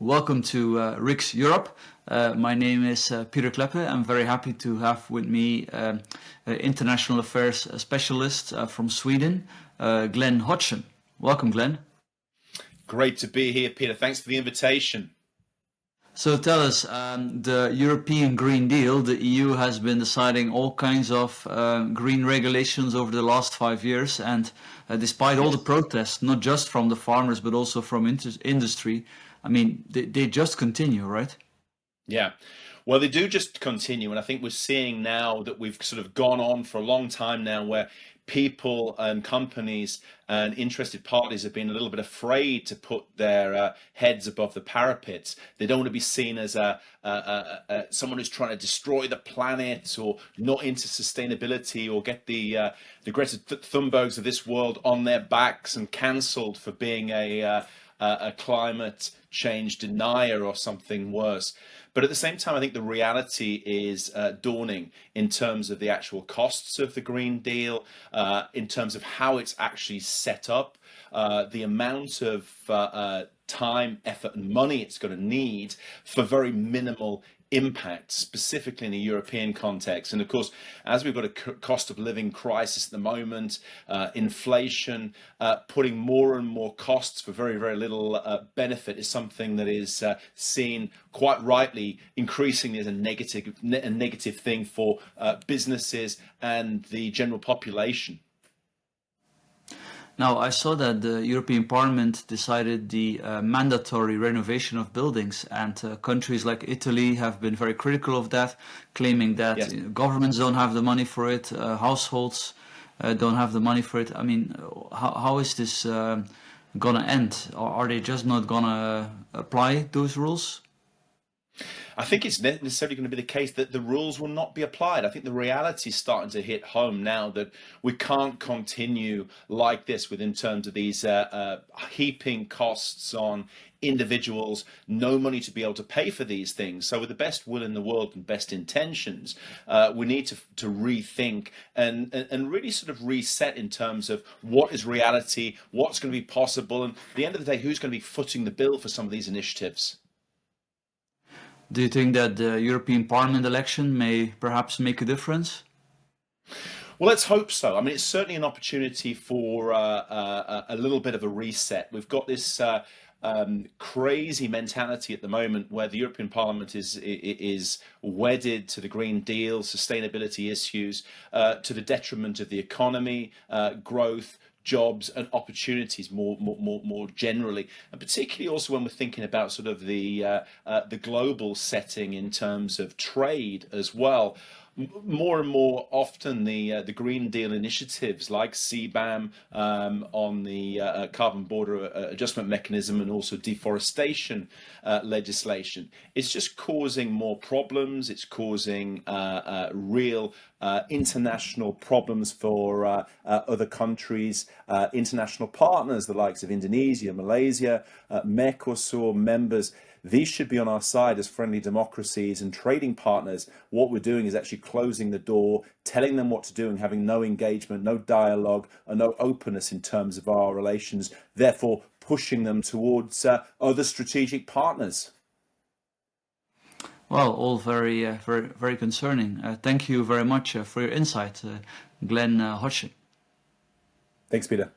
Welcome to Riks Europe. My name is Peter Kleppe. I'm very happy to have with me international affairs specialist from Sweden, Glen Hodgson. Welcome, Glen. Great to be here, Peter. Thanks for the invitation. So tell us, the European Green Deal, the EU has been deciding all kinds of green regulations over the last 5 years, and despite all the protests, not just from the farmers but also from industry, I mean, they just continue, right? Yeah. Well, they do just continue. And I think we're seeing now that we've sort of gone on for a long time now where people and companies and interested parties have been a little bit afraid to put their heads above the parapets. They don't want to be seen as someone who's trying to destroy the planet or not into sustainability or get the Greta Thunbergs of this world on their backs and cancelled for being a climate change denier or something worse. But at the same time, I think the reality is dawning in terms of the actual costs of the Green Deal, in terms of how it's actually set up, the amount of time, effort, and money it's going to need for very minimal impact, specifically in a European context. And of course, as we've got a cost of living crisis at the moment, inflation, putting more and more costs for very, very little benefit is something that is seen quite rightly increasingly as a negative thing for businesses and the general population. Now, I saw that the European Parliament decided the mandatory renovation of buildings, and countries like Italy have been very critical of that, claiming that Yes. Governments don't have the money for it, households don't have the money for it. I mean, how is this gonna end? Or are they just not gonna apply those rules? I think it's necessarily going to be the case that the rules will not be applied. I think the reality is starting to hit home now that we can't continue like this in terms of these heaping costs on individuals, no money to be able to pay for these things. So with the best will in the world and best intentions, we need to rethink and really sort of reset in terms of what is reality, what's going to be possible, and at the end of the day, who's going to be footing the bill for some of these initiatives. Do you think that the European Parliament election may perhaps make a difference? Well, let's hope so. I mean, it's certainly an opportunity for a little bit of a reset. We've got this crazy mentality at the moment where the European Parliament is wedded to the Green Deal, sustainability issues, to the detriment of the economy, growth, jobs and opportunities more generally, and particularly also when we're thinking about sort of the global setting in terms of trade as well. More and more often, the Green Deal initiatives like CBAM on the carbon border adjustment mechanism and also deforestation legislation, it's just causing more problems. It's causing real international problems for other countries, international partners, the likes of Indonesia, Malaysia, Mercosur members. These should be on our side as friendly democracies and trading partners. What we're doing is actually closing the door, telling them what to do and having no engagement, no dialogue, and no openness in terms of our relations, therefore pushing them towards other strategic partners. Well, all very concerning. Thank you very much for your insight, Glen Hodgson. Thanks, Peter.